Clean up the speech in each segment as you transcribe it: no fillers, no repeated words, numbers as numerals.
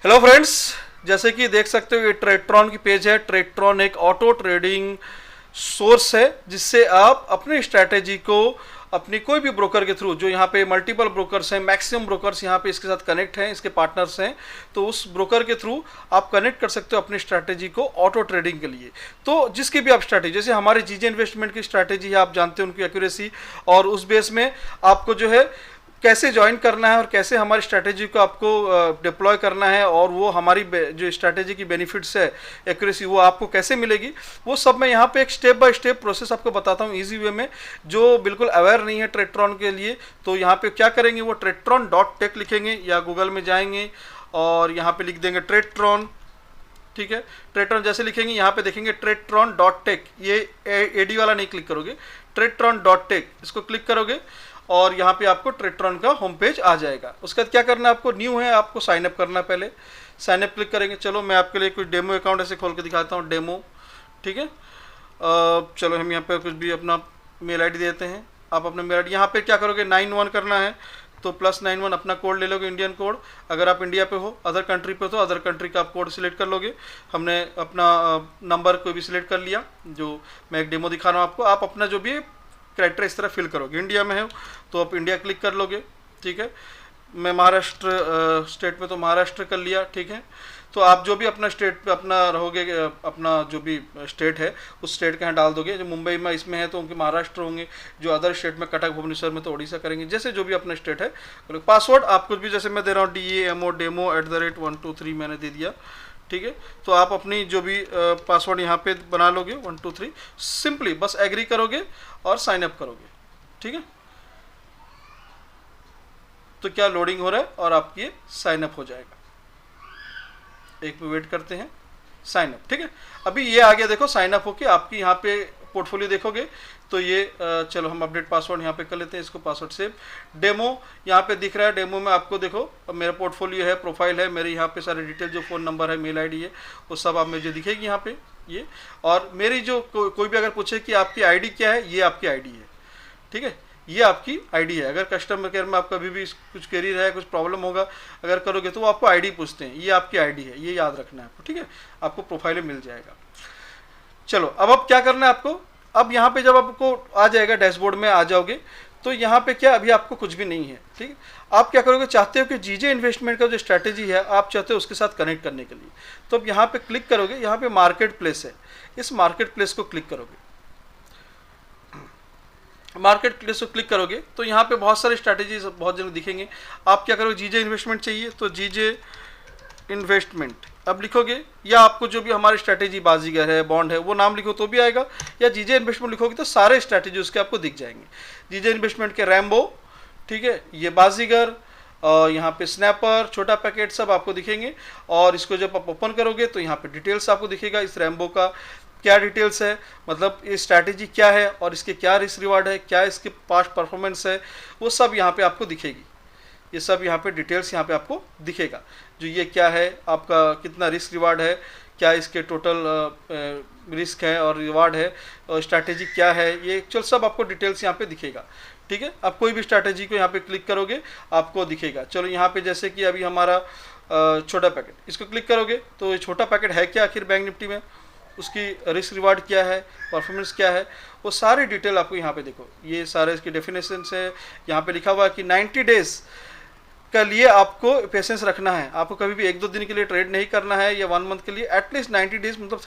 Hello friends, जैसे कि देख सकते हो ये ट्रेडट्रॉन की पेज है। ट्रेडट्रॉन एक ऑटो ट्रेडिंग सोर्स है जिससे आप अपनी स्ट्रैटेजी को अपनी कोई भी ब्रोकर के थ्रू, जो यहाँ पे मल्टीपल ब्रोकर्स हैं, मैक्सिमम ब्रोकर्स यहाँ पे इसके साथ कनेक्ट हैं, इसके पार्टनर्स हैं, तो उस ब्रोकर के थ्रू आप कनेक्ट कर सकते हो अपनी स्ट्रैटेजी को ऑटो ट्रेडिंग के लिए। तो जिसकी भी आप स्ट्रैटेजी, जैसे हमारी जीजे इन्वेस्टमेंट की स्ट्रैटेजी है, आप जानते हैं उनकी एक्यूरेसी, और उस बेस में आपको जो है कैसे ज्वाइन करना है और कैसे हमारी स्ट्रैटेजी को आपको डिप्लॉय करना है, और वो हमारी जो स्ट्रैटेजी की बेनिफिट्स है, एक्यूरेसी, वो आपको कैसे मिलेगी, वो सब मैं यहाँ पे एक स्टेप बाय स्टेप प्रोसेस आपको बताता हूँ इजी वे में। जो बिल्कुल अवेयर नहीं है ट्रेडट्रॉन के लिए, तो यहाँ पे क्या करेंगे, वो tradetron.tech लिखेंगे या गूगल में जाएंगे और यहाँ पे लिख देंगे ट्रेडट्रॉन। ठीक है, ट्रेडट्रॉन जैसे लिखेंगे यहाँ पे देखेंगे tradetron.tech, ये एडी वाला नहीं क्लिक करोगे, tradetron.tech इसको क्लिक करोगे और यहाँ पे आपको ट्रेडट्रॉन का होम पेज आ जाएगा। उसके बाद क्या करना है, आपको न्यू है, आपको साइन अप करना है। पहले साइन अप क्लिक करेंगे। चलो मैं आपके लिए कुछ डेमो अकाउंट ऐसे खोल के दिखाता हूँ, डेमो। ठीक है, चलो हम यहाँ पे कुछ भी अपना मेल आईडी देते हैं। आप अपना मेल आईडी यहाँ पे क्या करोगे, 91 करना है तो +91 अपना कोड ले लोगे, इंडियन कोड। अगर आप इंडिया पे हो, अदर कंट्री पे हो तो अदर कंट्री का आप कोड सिलेक्ट कर लोगे। हमने अपना नंबर कोई भी सिलेक्ट कर लिया, जो मैं एक डेमो दिखा रहा हूँ आपको। आप अपना जो भी कैरेक्टर इस तरह फिल करोगे। इंडिया में है तो आप इंडिया क्लिक कर लोगे। ठीक है, मैं महाराष्ट्र स्टेट में तो महाराष्ट्र कर लिया। ठीक है, तो आप जो भी अपना स्टेट पे अपना रहोगे, अपना जो भी स्टेट है उस स्टेट का यहाँ डाल दोगे। जो मुंबई में इसमें है तो उनके महाराष्ट्र होंगे, जो अदर स्टेट में कटक भुवनेश्वर में तो उड़ीसा करेंगे, जैसे जो भी अपना स्टेट है। पासवर्ड आप कुछ भी, जैसे मैं दे रहा हूँ DAMO@123 मैंने दे दिया। ठीक है, तो आप अपनी जो भी पासवर्ड यहाँ पे बना लोगे 123, सिंपली बस एग्री करोगे और साइन अप करोगे। ठीक है, तो क्या लोडिंग हो रहा है और आपकी ये साइन अप हो जाएगा। एक मिनट वेट करते हैं, साइन अप। ठीक है, अभी ये आ गया, देखो साइन अप होके आपकी यहाँ पे पोर्टफोलियो देखोगे तो ये चलो हम अपडेट पासवर्ड यहाँ पे कर लेते हैं, इसको पासवर्ड सेव। डेमो यहाँ पे दिख रहा है, डेमो में आपको देखो अब मेरा पोर्टफोलियो है, प्रोफाइल है, मेरे यहाँ पे सारे डिटेल, जो फ़ोन नंबर है, मेल आईडी है, वो सब आप मुझे दिखेगी यहाँ पे ये। और मेरी जो कोई भी अगर पूछे कि आपकी आईडी क्या है, ये आपकी आईडी है। ठीक है, ये आपकी आईडी है। अगर कस्टमर केयर में आप कभी भी कुछ क्वेरी है, कुछ प्रॉब्लम होगा अगर करोगे तो वो आपको आईडी पूछते हैं, ये आपकी आईडी है, ये याद रखना है आपको। ठीक है, आपको प्रोफाइल मिल जाएगा। चलो अब क्या करना है आपको, अब यहाँ पे जब आपको आ जाएगा, डैशबोर्ड में आ जाओगे, तो यहाँ पे क्या, अभी आपको कुछ भी नहीं है। ठीक है, आप क्या करोगे, चाहते हो कि जीजे इन्वेस्टमेंट का जो स्ट्रैटेजी है आप चाहते हो उसके साथ कनेक्ट करने के लिए, तो अब यहाँ पे क्लिक करोगे, यहाँ पे मार्केट प्लेस है, इस मार्केट प्लेस को क्लिक करोगे। मार्केट प्लेस को क्लिक करोगे तो यहाँ पे बहुत सारे स्ट्रैटेजीज बहुत जल्द दिखेंगे। आप क्या करोगे, जीजे इन्वेस्टमेंट चाहिए तो जीजे इन्वेस्टमेंट अब लिखोगे, या आपको जो भी हमारी स्ट्रैटेजी बाजीगर है, बॉन्ड है, वो नाम लिखो तो भी आएगा, या जीजे इन्वेस्टमेंट लिखोगे तो सारे स्ट्रैटेजी उसके आपको दिख जाएंगे। जीजे इन्वेस्टमेंट के रैम्बो, ठीक है, ये बाजीगर, और यहाँ पे स्नैपर, छोटा पैकेट, सब आपको दिखेंगे। और इसको जब आप ओपन करोगे तो यहाँ पे डिटेल्स आपको दिखेगा, इस रैम्बो का क्या डिटेल्स है, मतलब ये स्ट्रैटेजी क्या है और इसके क्या रिस्क रिवार्ड है, क्या इसके पास्ट परफॉर्मेंस है, वो सब यहाँ पे आपको दिखेगी। ये सब यहाँ पे डिटेल्स यहाँ पे आपको दिखेगा, जो ये क्या है, आपका कितना रिस्क रिवार्ड है, क्या इसके टोटल रिस्क है और रिवार्ड है, और स्ट्रैटेजी क्या है, ये एक्चुअल सब आपको डिटेल्स यहाँ पे दिखेगा। ठीक है, आप कोई भी स्ट्रैटेजी को यहाँ पे क्लिक करोगे आपको दिखेगा। चलो यहाँ पे जैसे कि अभी हमारा छोटा पैकेट, इसको क्लिक करोगे तो ये छोटा पैकेट है क्या आखिर बैंक निफ्टी में, उसकी रिस्क रिवार्ड क्या है, परफॉर्मेंस क्या है, वो सारी डिटेल आपको यहाँ पे देखो। ये सारे इसकी डेफिनेशन है, यहाँ पे लिखा हुआ है कि 90 डेज के लिए आपको पेशेंस रखना है। आपको कभी भी 1-2 दिन के लिए ट्रेड नहीं करना है, या 1 मंथ के लिए, एटलीस्ट 90 डेज मतलब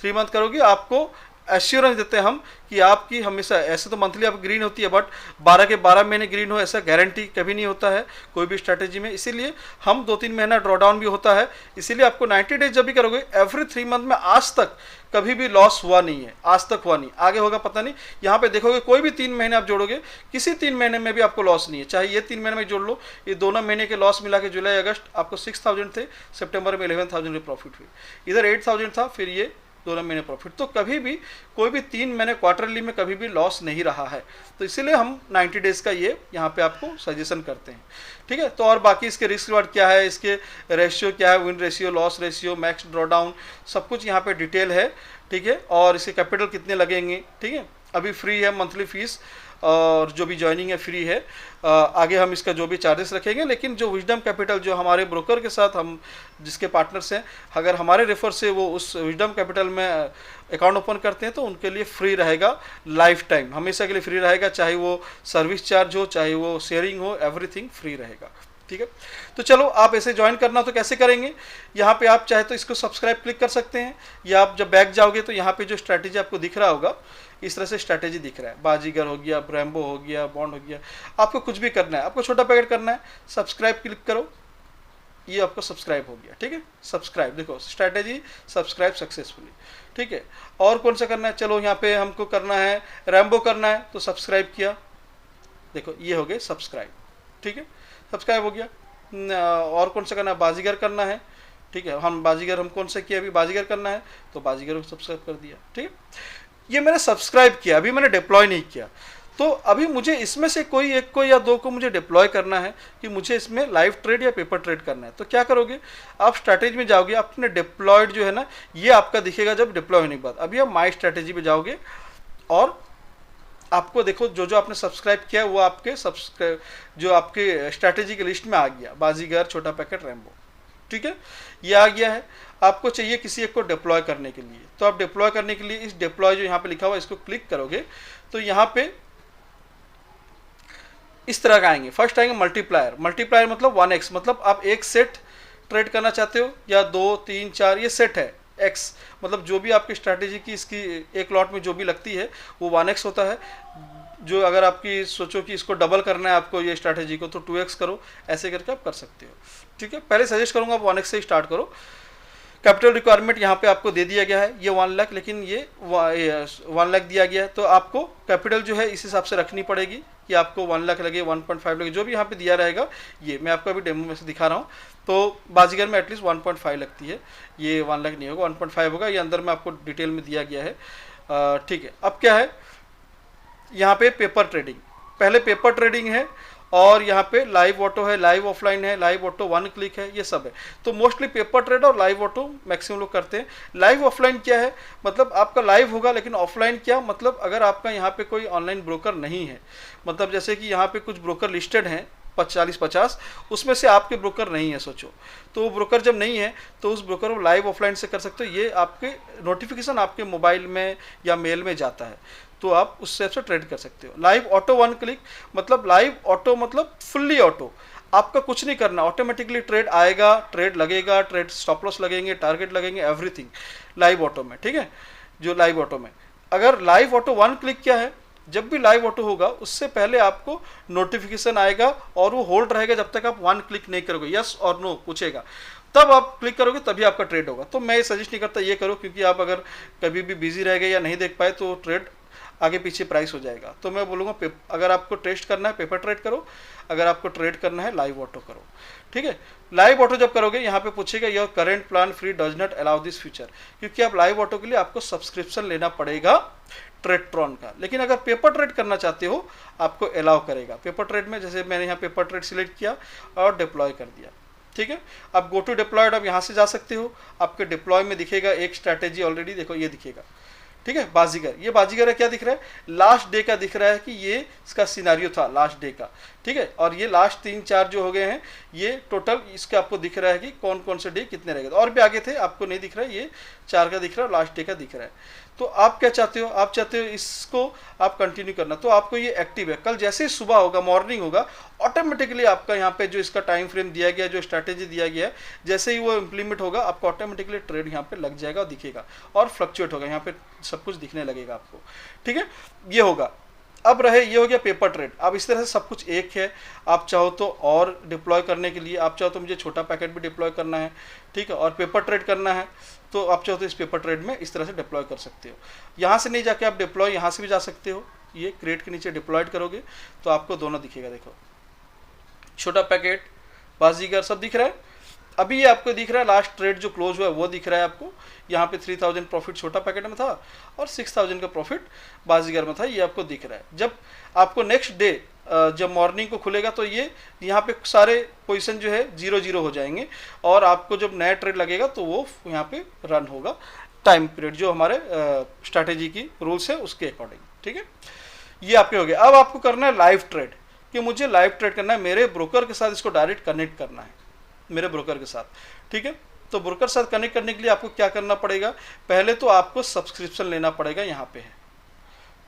3 मंथ करोगे, आपको एश्योरेंस देते हैं हम कि आपकी हमेशा, ऐसे तो मंथली आप ग्रीन होती है, बट 12 के 12 महीने ग्रीन हो ऐसा गारंटी कभी नहीं होता है कोई भी स्ट्रैटेजी में। इसीलिए हम 2-3 महीना ड्रॉडाउन भी होता है, इसीलिए आपको 90 डेज जब भी करोगे, एवरी 3 मंथ में आज तक कभी भी लॉस हुआ नहीं है, आज तक हुआ नहीं, आगे होगा पता नहीं। यहाँ पे देखोगे कोई भी 3 महीने आप जोड़ोगे, किसी 3 महीने में भी आपको लॉस नहीं है, चाहे ये 3 महीने में जोड़ लो, ये दोनों महीने के लॉस मिला के जुलाई अगस्त आपको 6000 थे, सितंबर में 11,000 के प्रॉफिट हुई, इधर 8000 था, फिर ये दोनों महीने प्रॉफिट। तो कभी भी कोई भी 3 महीने क्वार्टरली में कभी भी लॉस नहीं रहा है, तो इसीलिए हम 90 डेज का ये यहाँ पे आपको सजेशन करते हैं। ठीक है, तो और बाकी इसके रिस्क रिवार्ड क्या है, इसके रेशियो क्या है, win ratio, loss ratio, max drawdown, सब कुछ यहाँ पे डिटेल है। ठीक है, और इसके कैपिटल कितने लगेंगे। ठीक है, अभी फ्री है मंथली फीस, और जो भी ज्वाइनिंग है फ्री है। आगे हम इसका जो भी चार्जेस रखेंगे, लेकिन जो विजडम कैपिटल जो हमारे ब्रोकर के साथ हम जिसके पार्टनर्स हैं, अगर हमारे रेफर से वो उस विजडम कैपिटल में अकाउंट ओपन करते हैं तो उनके लिए फ्री रहेगा, लाइफ टाइम हमेशा के लिए फ्री रहेगा, चाहे वो सर्विस चार्ज हो, चाहे वो शेयरिंग हो, एवरीथिंग फ्री रहेगा। ठीक है, तो चलो आप ऐसे ज्वाइन करना तो कैसे करेंगे, यहाँ पे आप चाहे तो इसको सब्सक्राइब क्लिक कर सकते हैं, या आप जब बैक जाओगे तो यहाँ पे जो स्ट्रैटेजी आपको दिख रहा होगा, इस तरह से स्ट्रैटेजी दिख रहा है, बाजीगर हो गया, ब्रैम्बो हो गया, बॉन्ड हो गया। आपको कुछ भी करना है, आपको छोटा पैकेट करना है, सब्सक्राइब क्लिक करो, ये आपको सब्सक्राइब हो गया। ठीक है, सब्सक्राइब देखो, स्ट्रैटेजी सब्सक्राइब सक्सेसफुली। ठीक है, और कौन सा करना है, चलो यहाँ पे हमको करना है रैम्बो करना है, तो सब्सक्राइब किया, देखो ये हो गए सब्सक्राइब। ठीक है, सब्सक्राइब हो गया। और कौन सा करना है, बाजीगर करना है। ठीक है, हम बाजीगर हम कौन सा किया, अभी बाजीगर करना है तो बाजीगर को सब्सक्राइब कर दिया। ठीक है, ये मैंने सब्सक्राइब किया, अभी मैंने डिप्लॉय नहीं किया। तो अभी मुझे इसमें से कोई एक को या दो को मुझे डिप्लॉय करना है कि मुझे इसमें लाइव ट्रेड या पेपर ट्रेड करना है। तो क्या करोगे, आप स्ट्रैटेजी में जाओगे, अपने डिप्लॉयड जो है ना ये आपका दिखेगा जब डिप्लॉय होने के बाद। अभी आप माई स्ट्रैटेजी पे जाओगे और आपको देखो जो जो आपने सब्सक्राइब किया वो आपके सब्सक्राइब जो आपके स्ट्रैटेजी की लिस्ट में आ गया, बाजीगर, छोटा पैकेट, रैम्बो। ठीक है, ये आ गया है। आपको चाहिए किसी एक को डिप्लॉय करने के लिए, तो आप डिप्लॉय करने के लिए इस डिप्लॉय जो यहाँ पे लिखा हुआ है इसको क्लिक करोगे तो यहाँ पे इस तरह का आएंगे। फर्स्ट आएंगे मल्टीप्लायर, मल्टीप्लायर मतलब 1x, मतलब आप एक सेट ट्रेड करना चाहते हो या 2, 3, 4, ये सेट है x, मतलब जो भी आपकी स्ट्रैटेजी की इसकी एक लॉट में जो भी लगती है वो 1x होता है। जो अगर आपकी सोचो कि इसको डबल करना है आपको ये स्ट्रैटेजी को, तो 2x करो, ऐसे करके आप कर सकते हो। ठीक है, पहले सजेस्ट करूंगा आप 1x से ही स्टार्ट करो। कैपिटल रिक्वायरमेंट यहाँ पे आपको दे दिया गया है, ये 1 लाख, लेकिन ये 1 लाख दिया गया है, तो आपको कैपिटल जो है इस हिसाब से रखनी पड़ेगी कि आपको 1 लाख लगे, 1.5 लगे, जो भी यहाँ पे दिया रहेगा। ये मैं आपको अभी डेमो में से दिखा रहा हूँ। तो बाजीगर में एटलीस्ट 1.5 लगती है, ये 1 लाख नहीं होगा, 1.5 होगा, ये अंदर में आपको डिटेल में दिया गया है। ठीक है, अब क्या है, यहाँ पे पेपर ट्रेडिंग, पहले पेपर ट्रेडिंग है और यहाँ पे लाइव ऑटो है, लाइव ऑफलाइन है, लाइव ऑटो 1 क्लिक है, ये सब है। तो मोस्टली पेपर ट्रेड और लाइव ऑटो मैक्सिमम लोग करते हैं। लाइव ऑफलाइन क्या है, मतलब आपका लाइव होगा, लेकिन ऑफलाइन क्या मतलब अगर आपका यहाँ पे कोई ऑनलाइन ब्रोकर नहीं है, मतलब जैसे कि यहाँ पे कुछ ब्रोकर लिस्टेड हैं 40-50, उसमें से आपके ब्रोकर नहीं है सोचो, तो वो ब्रोकर जब नहीं है तो उस ब्रोकर को लाइव ऑफलाइन से कर सकते हो। ये आपके नोटिफिकेशन आपके मोबाइल में या मेल में जाता है, तो आप उससे ट्रेड कर सकते हो। लाइव ऑटो 1 क्लिक मतलब लाइव ऑटो मतलब फुल्ली ऑटो, आपका कुछ नहीं करना, ऑटोमेटिकली ट्रेड आएगा, ट्रेड लगेगा, ट्रेड स्टॉप लॉस लगेंगे, टारगेट लगेंगे, एवरीथिंग लाइव ऑटो में। ठीक है, जो लाइव ऑटो में अगर लाइव ऑटो 1 क्लिक क्या है, जब भी लाइव ऑटो होगा उससे पहले आपको नोटिफिकेशन आएगा और वो होल्ड रहेगा जब तक आप 1 क्लिक नहीं करोगे, यस और नो पूछेगा, तब आप क्लिक करोगे तभी आपका ट्रेड होगा। तो मैं सजेस्ट नहीं करता ये करो, क्योंकि आप अगर कभी भी बिजी रह गए या नहीं देख पाए तो ट्रेड आगे पीछे प्राइस हो जाएगा। तो मैं बोलूँगा अगर आपको टेस्ट करना है पेपर ट्रेड करो, अगर आपको ट्रेड करना है लाइव ऑटो करो। ठीक है, लाइव ऑटो जब करोगे यहाँ पे पूछेगा your current plan free does not allow this feature, क्योंकि आप लाइव ऑटो के लिए आपको सब्सक्रिप्शन लेना पड़ेगा ट्रेडट्रॉन का। लेकिन अगर पेपर ट्रेड करना चाहते हो आपको अलाउ करेगा। पेपर ट्रेड में जैसे मैंने यहाँ पेपर ट्रेड सिलेक्ट किया और डिप्लॉय कर दिया। ठीक है, अब गो टू डिप्लॉयड आप यहाँ से जा सकते हो, आपके डिप्लॉय में दिखेगा एक स्ट्रैटेजी ऑलरेडी, देखो ये दिखेगा। ठीक है, बाजीगर, ये बाजीगर है, क्या दिख रहा है, लास्ट डे का दिख रहा है कि ये इसका सिनारियो था लास्ट डे का। ठीक है, और ये लास्ट 3-4 जो हो गए हैं ये टोटल इसका आपको दिख रहा है कि कौन कौन से डे कितने रह गए, और भी आगे थे आपको नहीं दिख रहा है, ये 4 का दिख रहा है, लास्ट डे का दिख रहा है। तो आप क्या चाहते हो, आप चाहते हो इसको आप कंटिन्यू करना, तो आपको ये एक्टिव है। कल जैसे ही सुबह होगा, मॉर्निंग होगा, ऑटोमेटिकली आपका यहाँ पे जो इसका टाइम फ्रेम दिया गया, जो स्ट्रैटेजी दिया गया है, जैसे ही वो इम्प्लीमेंट होगा आपको ऑटोमेटिकली ट्रेड यहाँ पे लग जाएगा और दिखेगा और फ्लक्चुएट होगा, यहाँ पे सब कुछ दिखने लगेगा आपको। ठीक है, ये होगा। अब रहे, ये हो गया पेपर ट्रेड। अब इस तरह से सब कुछ एक है, आप चाहो तो और डिप्लॉय करने के लिए, आप चाहो तो मुझे छोटा पैकेट भी डिप्लॉय करना है, ठीक है, और पेपर ट्रेड करना है, तो आप चाहो तो इस पेपर ट्रेड में इस तरह से डिप्लॉय कर सकते हो। यहाँ से नहीं जाके आप डिप्लॉय यहाँ से भी जा सकते हो, ये क्रिएट के नीचे डिप्लॉयड करोगे तो आपको दोनों दिखेगा। देखो छोटा पैकेट, बाजीगर सब दिख रहा है। अभी ये आपको दिख रहा है लास्ट ट्रेड जो क्लोज हुआ है वो दिख रहा है आपको, यहाँ पे 3000 प्रॉफिट छोटा पैकेट में था और 6000 का प्रॉफिट बाजीगर में था, ये आपको दिख रहा है। जब आपको नेक्स्ट डे जब मॉर्निंग को खुलेगा तो ये यहाँ पे सारे पोजीशन जो है 0-0 हो जाएंगे और आपको जब नया ट्रेड लगेगा तो वो यहाँ पे रन होगा टाइम पीरियड जो हमारे स्ट्रैटेजी की रूल्स है उसके अकॉर्डिंग। ठीक है, ये आपके हो गया। अब आपको करना है लाइव ट्रेड, कि मुझे लाइव ट्रेड करना है, मेरे ब्रोकर के साथ इसको डायरेक्ट कनेक्ट करना है, मेरे ब्रोकर के साथ, ठीक है। तो ब्रोकर साथ कनेक्ट करने के लिए आपको क्या करना पड़ेगा, पहले तो आपको सब्सक्रिप्शन लेना पड़ेगा, यहाँ पे है,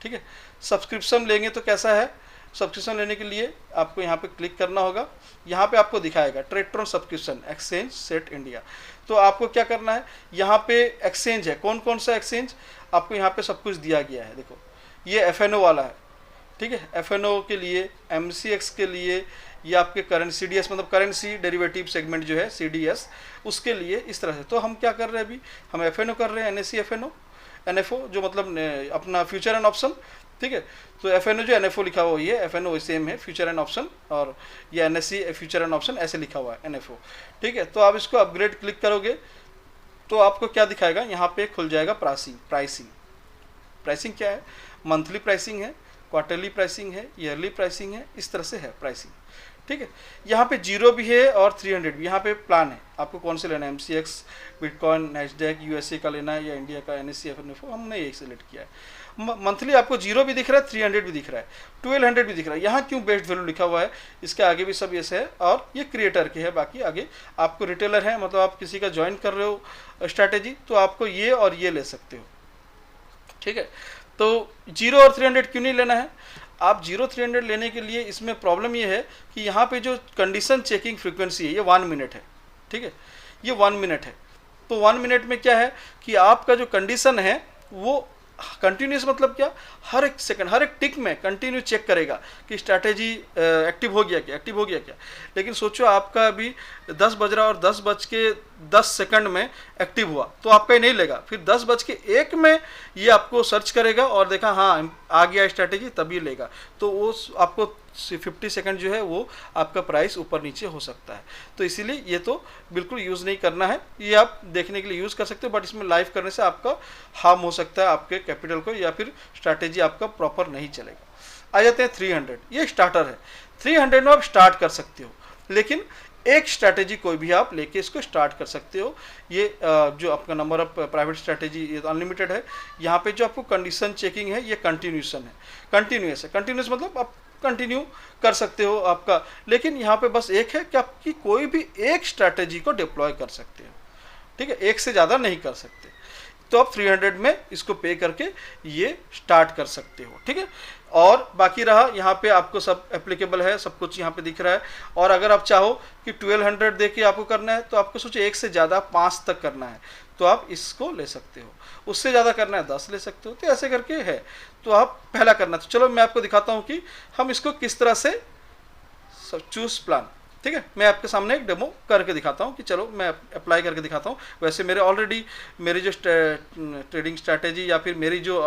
ठीक है। सब्सक्रिप्शन लेंगे तो कैसा है, सब्सक्रिप्शन लेने के लिए आपको यहाँ पे क्लिक करना होगा, यहाँ पे आपको दिखाएगा ट्रेडट्रॉन सब्सक्रिप्शन एक्सचेंज सेट इंडिया। तो आपको क्या करना है, यहाँ पे एक्सचेंज है, कौन कौन सा एक्सचेंज, आपको यहाँ पे सब कुछ दिया गया है। देखो ये FNO वाला है, ठीक है, FNO के लिए, MCX के लिए, ये आपके करेंसी CDS मतलब करेंसी डेरिवेटिव सेगमेंट जो है CDS, उसके लिए इस तरह से। तो हम क्या कर रहे हैं अभी, हम FNO कर रहे हैं, NSE FNO, NFO जो मतलब अपना फ्यूचर एंड ऑप्शन, ठीक है। तो FNO जो NFO लिखा हुआ है, FNO सेम है, फ्यूचर एंड ऑप्शन, और ये NSE फ्यूचर एंड ऑप्शन ऐसे लिखा हुआ है NFO, ठीक है। तो आप इसको अपग्रेड क्लिक करोगे तो आपको क्या दिखाएगा, यहाँ पे खुल जाएगा प्राइसिंग। प्राइसिंग क्या है, मंथली प्राइसिंग है, क्वार्टरली प्राइसिंग है, ईयरली प्राइसिंग है, इस तरह से है प्राइसिंग, ठीक है। यहाँ पे 0 भी है और 300 भी, यहाँ पे प्लान है आपको कौन से लेना है, MCX, बिटकॉइन, नैस्डैक, USA का लेना है या इंडिया का NSE FNO, हमने ये सिलेक्ट किया है। मंथली आपको 0 भी दिख रहा है, 300 भी दिख रहा है, 1200 भी दिख रहा है। यहाँ क्यों बेस्ट वैल्यू लिखा हुआ है, इसके आगे भी सब ऐसे है, और ये क्रिएटर के है, बाकी आगे आपको रिटेलर है, मतलब आप किसी का ज्वाइन कर रहे हो स्ट्रैटेजी, तो आपको ये और ये ले सकते हो, ठीक है। तो 0 और 300 क्यों नहीं लेना है, आप 0 300 लेने के लिए इसमें प्रॉब्लम ये है कि यहाँ पे जो कंडीशन चेकिंग फ्रीक्वेंसी है ये 1 मिनट है, ठीक है, ये 1 मिनट है। तो 1 मिनट में क्या है कि आपका जो कंडीशन है वो कंटिन्यूस, मतलब क्या, हर एक सेकंड, हर एक टिक में कंटिन्यू चेक करेगा कि स्ट्रैटेजी एक्टिव हो गया क्या, एक्टिव हो गया क्या। लेकिन सोचो आपका अभी 10 बज रहा और 10:10 में एक्टिव हुआ, तो आपका ही नहीं लेगा, फिर 10:01 में ये आपको सर्च करेगा और देखा हाँ आ गया स्ट्रैटेजी, तभी लेगा। तो वो आपको 50 सेकंड जो है वो आपका प्राइस ऊपर नीचे हो सकता है। तो इसीलिए ये तो बिल्कुल यूज़ नहीं करना है, ये आप देखने के लिए यूज़ कर सकते हो, बट इसमें लाइव करने से आपका हार्म हो सकता है आपके कैपिटल को, या फिर स्ट्रैटेजी आपका प्रॉपर नहीं चलेगा। आ जाते हैं 300, ये स्टार्टर है। 300 में आप स्टार्ट कर सकते हो, लेकिन एक स्ट्रैटेजी कोई भी आप लेके इसको स्टार्ट कर सकते हो। ये जो आपका नंबर ऑफ प्राइवेट स्ट्रैटेजी ये अनलिमिटेड है। यहाँ पे जो आपको कंडीशन चेकिंग है ये कंटिन्यूएशन है, कंटिन्यूस है। कंटिन्यूस मतलब आप कंटिन्यू कर सकते हो आपका, लेकिन यहाँ पे बस एक है कि आपकी कोई भी एक स्ट्रैटेजी को डिप्लॉय कर सकते हो, ठीक है, एक से ज़्यादा नहीं कर सकते। तो आप 300 में इसको पे करके ये स्टार्ट कर सकते हो, ठीक है। और बाकी रहा यहाँ पे आपको सब एप्लीकेबल है, सब कुछ यहाँ पे दिख रहा है। और अगर आप चाहो कि 1200 दे के आपको करना है, तो आपको सोचो एक से ज़्यादा 5 तक करना है तो आप इसको ले सकते हो, उससे ज़्यादा करना है 10 ले सकते हो। तो ऐसे करके है, तो आप पहला करना। तो चलो मैं आपको दिखाता हूँ कि हम इसको किस तरह से चूज प्लान, ठीक है। मैं आपके सामने एक डेमो करके दिखाता हूँ कि चलो मैं अप्लाई करके दिखाता हूँ। वैसे मेरे ऑलरेडी मेरी जो ट्रेडिंग स्ट्रैटेजी या फिर मेरी जो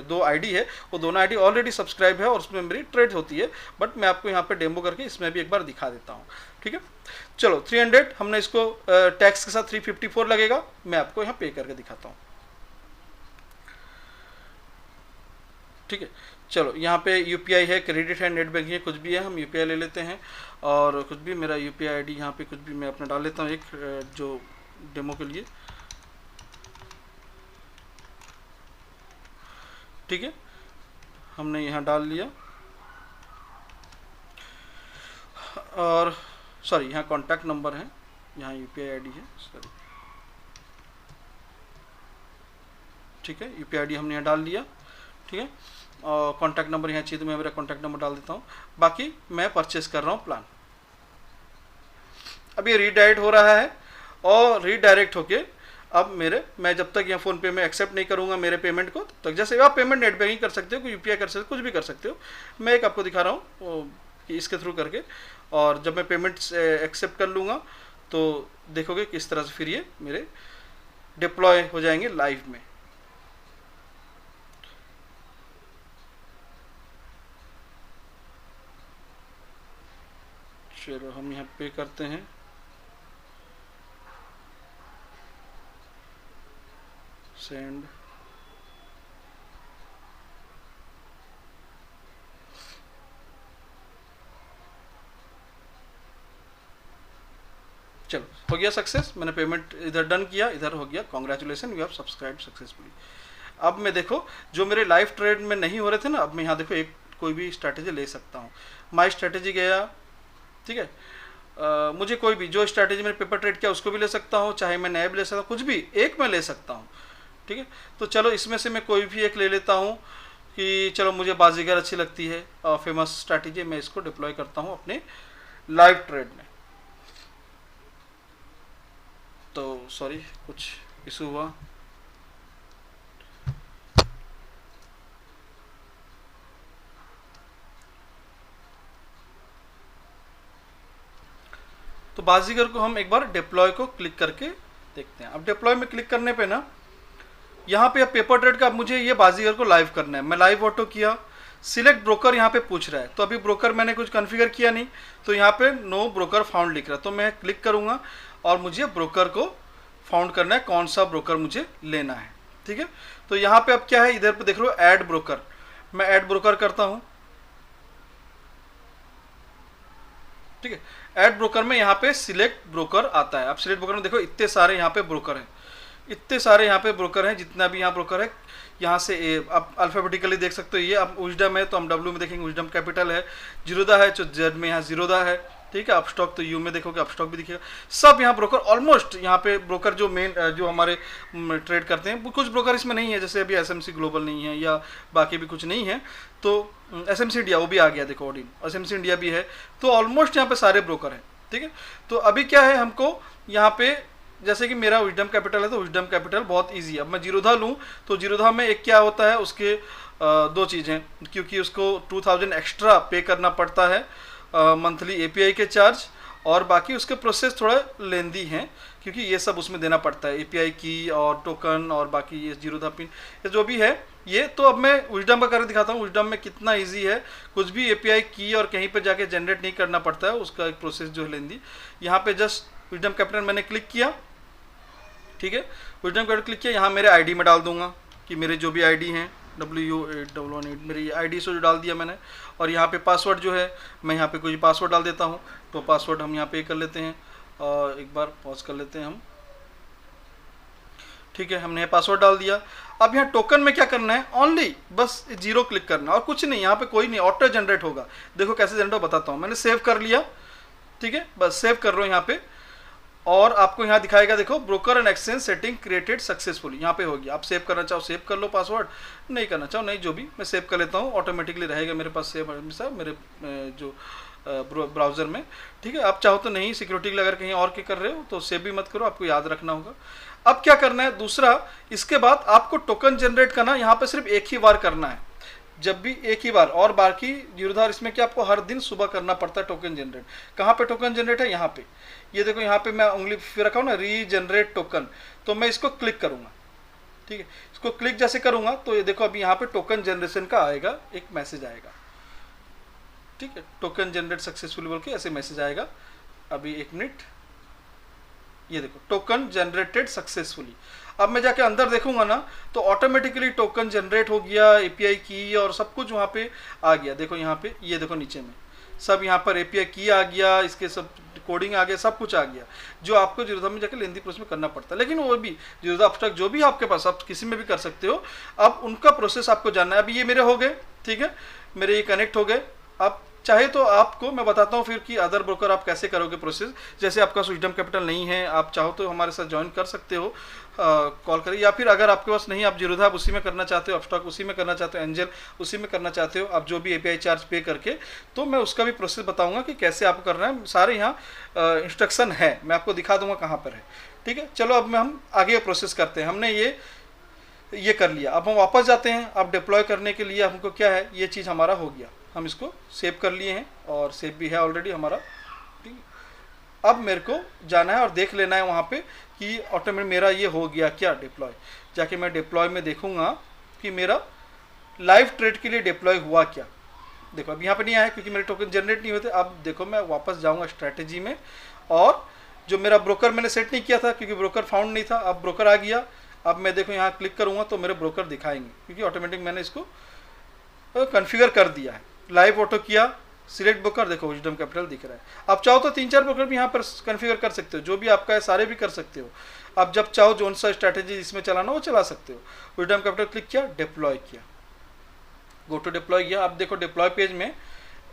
2 आईडी है वो दोनों आईडी ऑलरेडी सब्सक्राइब है और उसमें मेरी ट्रेड होती है, बट मैं आपको यहाँ पे डेमो करके इसमें भी एक बार दिखा देता हूँ, ठीक है। चलो 300 हमने इसको टैक्स के साथ 354 लगेगा, मैं आपको यहाँ पे करके दिखाता हूँ, ठीक है। चलो यहाँ पे UPI है, क्रेडिट है, नेट बैंकिंग है, कुछ भी है, हम UPI ले लेते हैं। और कुछ भी मेरा UPI आईडी यहाँ पे कुछ भी मैं अपना डाल लेता हूँ, एक जो डेमो के लिए, ठीक है। हमने यहाँ डाल लिया, और सॉरी यहाँ कॉन्टैक्ट नंबर है, यहाँ UPI आईडी है, सॉरी, ठीक है। UPI आईडी हमने यहाँ डाल लिया, ठीक है। और कॉन्टैक्ट नंबर यहाँ चाहिए तो मैं मेरा कॉन्टैक्ट नंबर डाल देता हूँ। बाकी मैं परचेस कर रहा हूँ प्लान। अब ये रीडायरेक्ट हो रहा है, और रीडायरेक्ट होके अब मैं जब तक यहाँ फ़ोन पे में एक्सेप्ट नहीं करूँगा मेरे पेमेंट को, तब तक जैसे आप पेमेंट नेट बैंकिंग कर सकते हो, UPI कर सकते हो, कुछ भी कर सकते हो। मैं एक आपको दिखा रहा हूँ कि इसके थ्रू करके, और जब मैं पेमेंट एक्सेप्ट कर लूँगा तो देखोगे किस तरह से फिर ये मेरे डिप्लॉय हो जाएंगे लाइव में। चलो हम यहाँ पे करते हैं, सेंड, चलो हो गया सक्सेस। मैंने पेमेंट इधर डन किया, इधर हो गया, congratulation you have subscribe successfully. अब मैं देखो जो मेरे लाइव ट्रेड में नहीं हो रहे थे ना, अब मैं यहाँ देखो एक कोई भी स्ट्रैटेजी ले सकता हूँ। माई स्ट्रैटेजी गया, ठीक है, मुझे कोई भी जो स्ट्रैटेजी मैंने पेपर ट्रेड किया उसको भी ले सकता हूँ, चाहे मैं नया भी ले सकता हूँ, कुछ भी एक मैं ले सकता हूँ, ठीक है। तो चलो इसमें से मैं कोई भी एक ले लेता हूँ कि चलो मुझे बाजीगर अच्छी लगती है, फेमस स्ट्रैटेजी, मैं इसको डिप्लॉय करता हूँ अपने लाइव ट्रेड में। तो सॉरी कुछ इशू हुआ। तो बाजीगर को हम एक बार डिप्लॉय को क्लिक करके देखते हैं। अब डिप्लॉय में क्लिक करने पे ना यहाँ पे पेपर ट्रेड का मुझे ये बाजीगर को लाइव करना है। मैं लाइव ऑटो किया, सिलेक्ट ब्रोकर यहाँ पे पूछ रहा है, तो अभी ब्रोकर मैंने कुछ कॉन्फ़िगर किया नहीं, तो यहाँ पे नो ब्रोकर फाउंड लिख रहा है, तो मैं क्लिक करूँगा और मुझे ब्रोकर को फाउंड करना है, कौन सा ब्रोकर मुझे लेना है, ठीक है। तो यहाँ पे अब क्या है, इधर पे देख रहे हो ऐड ब्रोकर, मैं ऐड ब्रोकर करता हूँ, ठीक है। ऐड ब्रोकर में यहाँ पे सिलेक्ट ब्रोकर आता है। अब सिलेक्ट ब्रोकर में देखो इतने सारे यहाँ पे ब्रोकर हैं, इतने सारे यहाँ पे ब्रोकर हैं, जितना भी यहाँ ब्रोकर है यहाँ से आप अल्फाबेटिकली देख सकते हो। ये अब विजडम है तो हम डब्ल्यू में देखेंगे, विजडम कैपिटल है, जीरोधा है तो जेड में यहाँ जीरोधा है, ठीक है। अपस्टॉक तो यू में देखोगे अपस्टॉक भी दिखेगा। सब यहाँ ब्रोकर ऑलमोस्ट यहाँ पे ब्रोकर जो मेन जो हमारे ट्रेड करते हैं, कुछ ब्रोकर इसमें नहीं है, जैसे अभी एसएमसी ग्लोबल नहीं है या बाकी भी कुछ नहीं है, तो एसएमसी इंडिया वो भी आ गया, देखो ओडिन एसएमसी इंडिया भी है, तो ऑलमोस्ट यहाँ पे सारे ब्रोकर हैं, ठीक है। तो अभी क्या है, हमको यहाँ पे जैसे कि मेरा विजडम कैपिटल है तो विजडम कैपिटल बहुत इजी है। अब मैं जीरोधा लूँ तो जीरोधा में एक क्या होता है, उसके दो चीज़ें, क्योंकि उसको 2000 एक्स्ट्रा पे करना पड़ता है मंथली एपीआई के चार्ज, और बाकी उसके प्रोसेस थोड़ा लेंदी हैं, क्योंकि ये सब उसमें देना पड़ता है, एपीआई की और टोकन और बाकी ये जीरोधा पिन ये जो भी है ये। तो अब मैं विजडम का करके दिखाता हूँ, विजडम में कितना इजी है, कुछ भी एपीआई की और कहीं पे जाके जनरेट नहीं करना पड़ता है, उसका एक प्रोसेस जो है लेंदी। यहाँ पे जस्ट विजडम कैपिटल मैंने क्लिक किया, ठीक है, विजडम कैपिटल क्लिक किया, यहाँ मेरे आईडी में डाल दूंगा कि मेरे जो भी आईडी हैं WU8118 मेरी आईडी से जो डाल दिया मैंने, और यहाँ पे पासवर्ड जो है मैं यहाँ पे कोई पासवर्ड डाल देता हूँ, तो पासवर्ड हम यहाँ पे कर लेते हैं, और एक बार पॉज कर लेते हैं हम, ठीक है, हमने पासवर्ड डाल दिया। अब यहाँ टोकन में क्या करना है, ओनली बस 0 क्लिक करना और कुछ नहीं, यहाँ पे कोई नहीं, ऑटो जनरेट होगा। देखो कैसे जनरेट हो बताता हूँ, मैंने सेव कर लिया, ठीक है, बस सेव कर रहा हूँ यहाँ पे, और आपको यहाँ दिखाएगा देखो broker and exchange setting created successfully, यहाँ पे होगी। आप सेव करना चाहो सेव कर लो पासवर्ड, नहीं करना चाहो नहीं, जो भी मैं सेव कर लेता हूँ, ऑटोमेटिकली रहेगा मेरे पास सेव हमेशा मेरे जो ब्राउज़र में, ठीक है। आप चाहो तो नहीं, सिक्योरिटी के लिए अगर कहीं और के कर रहे हो तो सेव भी मत करो, आपको याद रखना होगा। अब क्या करना है दूसरा, इसके बाद आपको टोकन जनरेट करना यहाँ पे सिर्फ एक ही बार करना है, जब भी एक ही बार, और बाकी जीरोधा इसमें क्या आपको हर दिन सुबह करना पड़ता है टोकन जनरेट। कहाँ पे टोकन जनरेट है, यहाँ पे, ये देखो यहाँ पे मैं उंगली फिर रखा हूँ ना, रीजनरेट टोकन, तो मैं इसको क्लिक करूँगा, ठीक है। इसको क्लिक जैसे करूँगा तो ये देखो अभी यहाँ पे टोकन जनरेशन का आएगा, एक मैसेज आएगा, ठीक है, टोकन जनरेट सक्सेसफुली बोल के ऐसे मैसेज आएगा। अभी एक मिनट, ये देखो टोकन जनरेटेड सक्सेसफुली। अब मैं जाके अंदर देखूंगा ना तो ऑटोमेटिकली टोकन जनरेट हो गया, एपीआई की और सब कुछ वहाँ पे आ गया। देखो यहाँ पे, ये देखो नीचे में सब यहाँ पर एपीआई की आ गया, इसके सब कोडिंग आ गया, सब कुछ आ गया, जो आपको जीरोधा में जाके लेंदी प्रोसेस में करना पड़ता है। लेकिन वो भी जीरोधा अपस्टॉक जो भी आपके पास, आप किसी में भी कर सकते हो, अब उनका प्रोसेस आपको जानना है। अभी ये मेरे हो गए, ठीक है, मेरे ये कनेक्ट हो गए। अब चाहे तो आपको मैं बताता हूँ फिर कि अदर ब्रोकर आप कैसे करोगे प्रोसेस। जैसे आपका विजडम कैपिटल नहीं है, आप चाहो तो हमारे साथ ज्वाइन कर सकते हो, कॉल करें, या फिर अगर आपके पास नहीं, आप जीरोधा आप उसी में करना चाहते हो, अपस्टॉक उसी में करना चाहते हो, एंजल उसी में करना चाहते हो, आप जो भी एपीआई चार्ज पे करके, तो मैं उसका भी प्रोसेस बताऊंगा कि कैसे आपको करना है। सारे यहाँ इंस्ट्रक्शन है, मैं आपको दिखा दूंगा कहाँ पर है, ठीक है। चलो अब हम आगे प्रोसेस करते हैं। हमने ये कर लिया, अब हम वापस जाते हैं। अब डिप्लॉय करने के लिए हमको क्या है, ये चीज़ हमारा हो गया, हम इसको सेव कर लिए हैं और सेव भी है ऑलरेडी हमारा, ठीक है। अब मेरे को जाना है और देख लेना है वहाँ पे कि ऑटोमेटिक मेरा ये हो गया क्या डिप्लॉय। जाके मैं डिप्लॉय में देखूँगा कि मेरा लाइव ट्रेड के लिए डिप्लॉय हुआ क्या। देखो अब यहाँ पे नहीं आया क्योंकि मेरे टोकन जनरेट नहीं होते। अब देखो मैं वापस जाऊँगा स्ट्रैटेजी में, और जो मेरा ब्रोकर मैंने सेट नहीं किया था क्योंकि ब्रोकर फाउंड नहीं था, अब ब्रोकर आ गया। अब मैं देखो यहाँ क्लिक करूँगा तो मेरे ब्रोकर दिखाएंगे क्योंकि ऑटोमेटिक मैंने इसको कॉन्फ़िगर कर दिया है। लाइव ऑटो किया, सिलेक्ट ब्रोकर, देखो विजडम कैपिटल दिख रहा है। आप चाहो तो 3-4 ब्रोकर भी यहाँ पर कॉन्फ़िगर कर सकते हो, जो भी आपका है सारे भी कर सकते हो। आप जब चाहो जो सा स्ट्रैटेजी इसमें चलाना वो चला सकते हो। विजडम कैपिटल क्लिक किया, डिप्लॉय किया, गो टू डिप्लॉय किया। अब देखो डिप्लॉय पेज में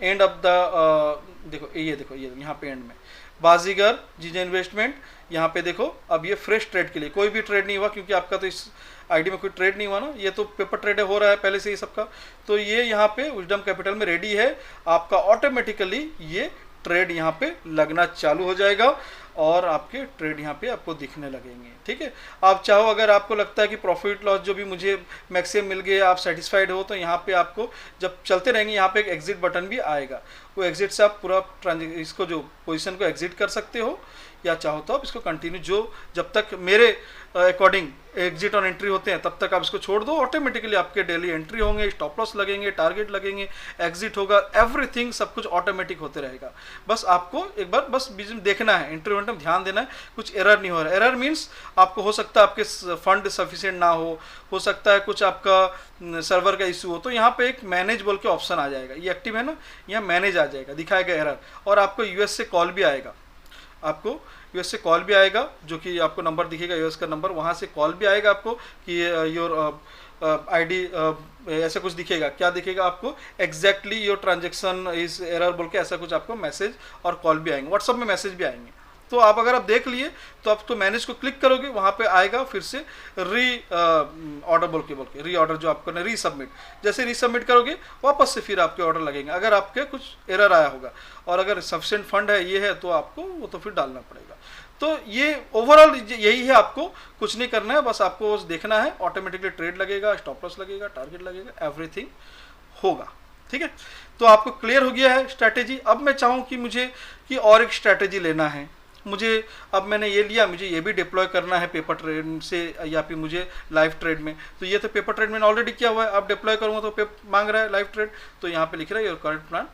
एंड ऑफ द देखो ये यहाँ पे एंड में बाजीगर जीजे इन्वेस्टमेंट, यहाँ पे देखो अब ये फ्रेश ट्रेड के लिए कोई भी ट्रेड नहीं हुआ क्योंकि आपका तो इस आईडी में कोई ट्रेड नहीं हुआ ना, ये तो पेपर ट्रेड हो रहा है पहले से ही सबका। तो ये यहाँ पे विजडम कैपिटल में रेडी है, आपका ऑटोमेटिकली ये ट्रेड यहाँ पे लगना चालू हो जाएगा और आपके ट्रेड यहाँ पे आपको दिखने लगेंगे। ठीक है, आप चाहो अगर आपको लगता है कि प्रॉफिट लॉस जो भी मुझे मैक्सिमम मिल गए, आप सेटिस्फाइड हो, तो यहाँ पे आपको जब चलते रहेंगे यहाँ पे एक एग्जिट बटन भी आएगा, वो एग्जिट से आप पूरा इसको जो पोजीशन को एग्जिट कर सकते हो, या चाहो तो आप इसको कंटिन्यू जो जब तक मेरे अकॉर्डिंग एग्जिट और एंट्री होते हैं तब तक आप इसको छोड़ दो, ऑटोमेटिकली आपके डेली एंट्री होंगे, स्टॉप लॉस लगेंगे, टारगेट लगेंगे, एग्जिट होगा, एवरीथिंग सब कुछ ऑटोमेटिक होते रहेगा। बस आपको एक बार बस बीच में देखना है, एंट्री में ध्यान देना है, कुछ एरर नहीं हो रहा है। एरर मीन्स आपको हो सकता है आपके फंड सफिशिएंट ना हो सकता है कुछ आपका सर्वर का इशू हो, तो यहाँ पे एक मैनेज बोल के ऑप्शन आ जाएगा, ये एक्टिव है ना, यहाँ मैनेज आ जाएगा, दिखाएगा एरर, और आपको यूएस से कॉल भी आएगा, आपको यूएस से कॉल भी आएगा, जो कि आपको नंबर दिखेगा यूएस का नंबर, वहाँ से कॉल भी आएगा आपको कि योर आईडी ऐसा कुछ दिखेगा, क्या दिखेगा आपको, exactly your transaction is error बोल के ऐसा कुछ आपको मैसेज और कॉल भी आएंगे, व्हाट्सअप में मैसेज भी आएंगे। तो आप अगर आप देख लिए तो आप तो मैनेज को क्लिक करोगे, वहाँ पे आएगा फिर से री ऑर्डर बोल के री ऑर्डर जो आपको री सबमिट, जैसे री सबमिट करोगे वापस से फिर आपके ऑर्डर लगेंगे अगर आपके कुछ एरर आया होगा, और अगर सफिशिएंट फंड है ये है तो आपको वो तो फिर डालना पड़ेगा। तो ये ओवरऑल यही है, आपको कुछ नहीं करना है, बस आपको देखना है, ऑटोमेटिकली ट्रेड लगेगा, स्टॉप लॉस लगेगा, टारगेट लगेगा, एवरीथिंग होगा। ठीक है, तो आपको क्लियर हो गया है स्ट्रैटेजी। अब मैं चाहूँ कि मुझे कि और एक स्ट्रैटेजी लेना है, मुझे अब मैंने ये लिया, मुझे ये भी डिप्लॉय करना है पेपर ट्रेड से या फिर मुझे लाइव ट्रेड में, तो ये तो पेपर ट्रेड मैंने ऑलरेडी किया हुआ है, अब डिप्लॉय करूँगा तो मांग रहा है लाइव ट्रेड, तो यहाँ पे लिख रहा है your current plan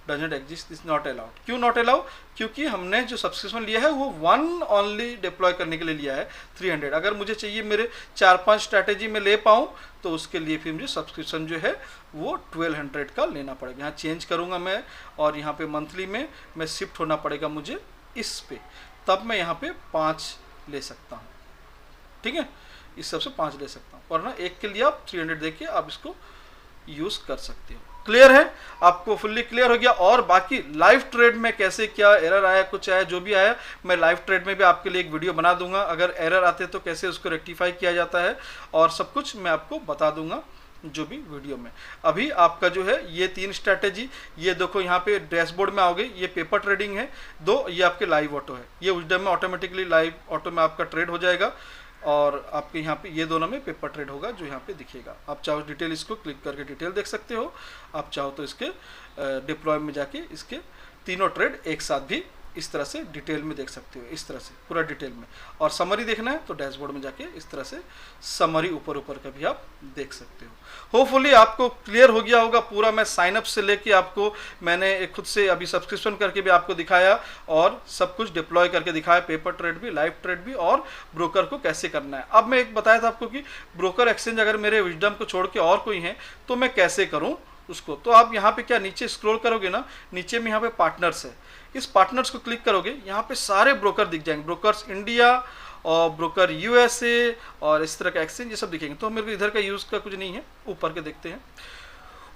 doesn't exist, is not allowed. क्यों नॉट अलाउ? क्योंकि हमने जो सब्सक्रिप्शन लिया है वो वन ओनली डिप्लॉय करने के लिए लिया है 300। अगर मुझे चाहिए मेरे 4-5 स्ट्रैटेजी में ले पाऊँ तो उसके लिए फिर मुझे सब्सक्रिप्शन जो है वो 1200 का लेना पड़ेगा। यहाँ चेंज करूँगा मैं, और यहाँ पे मंथली में मैं शिफ्ट होना पड़ेगा मुझे इस पे, तब मैं यहाँ पे 5 ले सकता हूँ। ठीक है, इस सबसे 5 ले सकता हूँ, वरना एक के लिए आप 300 दे के आप इसको यूज़ कर सकते हो। क्लियर है, आपको फुल्ली क्लियर हो गया। और बाकी लाइव ट्रेड में कैसे क्या एरर आया, कुछ आया, जो भी आया, मैं लाइव ट्रेड में भी आपके लिए एक वीडियो बना दूंगा, अगर एरर आते तो कैसे उसको रेक्टिफाई किया जाता है, और सब कुछ मैं आपको बता दूंगा जो भी वीडियो में। अभी आपका जो है ये 3 स्ट्रैटेजी, ये देखो यहाँ पे डैशबोर्ड में आओगे, ये पेपर ट्रेडिंग है 2, ये आपके लाइव ऑटो है, ये विजडम में ऑटोमेटिकली लाइव ऑटो में आपका ट्रेड हो जाएगा, और आपके यहाँ पे ये दोनों में पेपर ट्रेड होगा जो यहाँ पे दिखेगा। आप चाहो डिटेल इसको क्लिक करके डिटेल देख सकते हो, आप चाहो तो इसके डिप्लॉय में जाके इसके तीनों ट्रेड एक साथ भी इस तरह से डिटेल में देख सकते हो, इस तरह से पूरा डिटेल में। और समरी देखना है तो डैशबोर्ड में जाके इस तरह से समरी ऊपर ऊपर का भी आप देख सकते हो। होपफुली आपको क्लियर हो गया होगा पूरा। मैं साइनअप से लेके आपको मैंने खुद से अभी सब्सक्रिप्शन करके भी आपको दिखाया, और सब कुछ डिप्लॉय करके दिखाया, पेपर ट्रेड भी, लाइव ट्रेड भी, और ब्रोकर को कैसे करना है। अब मैं एक बताया था आपको कि ब्रोकर एक्सचेंज अगर मेरे विजडम को छोड़ के और कोई है तो मैं कैसे करूँ उसको। तो आप यहाँ पे क्या नीचे स्क्रॉल करोगे ना, नीचे में यहाँ पे पार्टनर्स है, इस पार्टनर्स को क्लिक करोगे, यहाँ पे सारे ब्रोकर दिख जाएंगे, ब्रोकर्स इंडिया और ब्रोकर यूएसए और इस तरह का एक्सचेंज, ये सब दिखेंगे। तो मेरे को इधर का यूज़ का कुछ नहीं है, ऊपर के देखते हैं।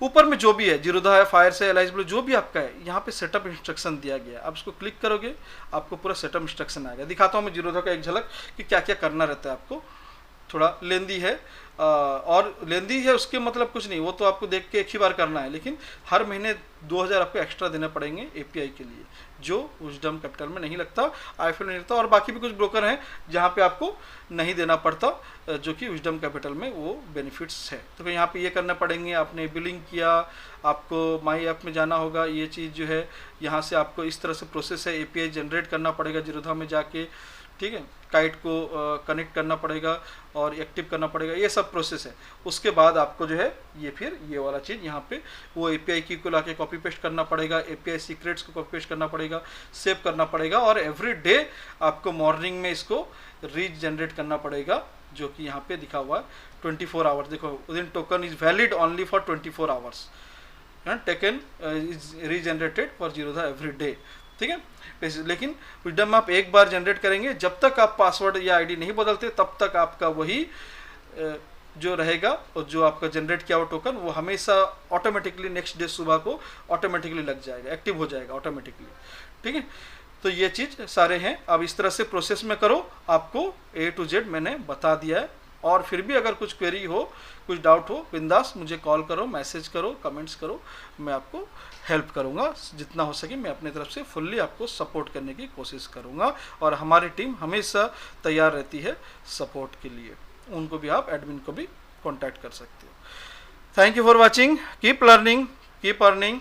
ऊपर में जो भी है, जीरोधा है, फायर से, एलाइज ब्लू, जो भी आपका है, यहाँ पे सेटअप इंस्ट्रक्शन दिया गया है। आप इसको क्लिक करोगे, आपको पूरा सेटअप इंस्ट्रक्शन आएगा। दिखाता हूँ मैं जीरोधा का एक झलक कि क्या क्या करना रहता है आपको। थोड़ा लेंदी है, और लेंदी है उसके मतलब कुछ नहीं, वो तो आपको देख के एक ही बार करना है, लेकिन हर महीने 2000 आपको एक्स्ट्रा देने पड़ेंगे एपीआई के लिए, जो विजडम कैपिटल में नहीं लगता, आईफिल नहीं लगता, और बाकी भी कुछ ब्रोकर हैं जहाँ पे आपको नहीं देना पड़ता, जो कि विजडम कैपिटल में वो बेनिफिट्स है। तो यहाँ पे ये करना पड़ेंगे। आपने बिलिंग किया, आपको माई ऐप में जाना होगा, ये चीज़ जो है यहाँ से आपको इस तरह से प्रोसेस है, एपीआई जनरेट करना पड़ेगा जीरोधा में जाके, ठीक है, काइट को कनेक्ट करना पड़ेगा और एक्टिव करना पड़ेगा, ये सब प्रोसेस है। उसके बाद आपको जो है ये फिर ये वाला चीज़ यहाँ पे वो एपीआई की को लाके कॉपी पेस्ट करना पड़ेगा, एपीआई सीक्रेट्स को कॉपी पेस्ट करना पड़ेगा, सेव करना पड़ेगा, और एवरी डे आपको मॉर्निंग में इसको रीजनरेट करना पड़ेगा, जो कि यहाँ पे दिखा हुआ है 24 आवर्स। देखो, within token is valid only for 24 hours, taken is regenerated for Zerodha every day. ठीक है, लेकिन विजडम आप एक बार जनरेट करेंगे, जब तक आप पासवर्ड या आईडी नहीं बदलते तब तक आपका वही जो रहेगा और जो आपका जनरेट किया हुआ टोकन वो हमेशा ऑटोमेटिकली नेक्स्ट डे सुबह को ऑटोमेटिकली लग जाएगा, एक्टिव हो जाएगा ऑटोमेटिकली। ठीक है, तो ये चीज़ सारे हैं। अब इस तरह से प्रोसेस में करो, आपको A to Z मैंने बता दिया है। और फिर भी अगर कुछ क्वेरी हो, कुछ डाउट हो, बिंदास मुझे कॉल करो, मैसेज करो, कमेंट्स करो, मैं आपको हेल्प करूंगा। जितना हो सके मैं अपनी तरफ से फुल्ली आपको सपोर्ट करने की कोशिश करूंगा। और हमारी टीम हमेशा तैयार रहती है सपोर्ट के लिए। उनको भी आप, एडमिन को भी कॉन्टैक्ट कर सकते हो। Thank you for watching, keep learning, keep earning.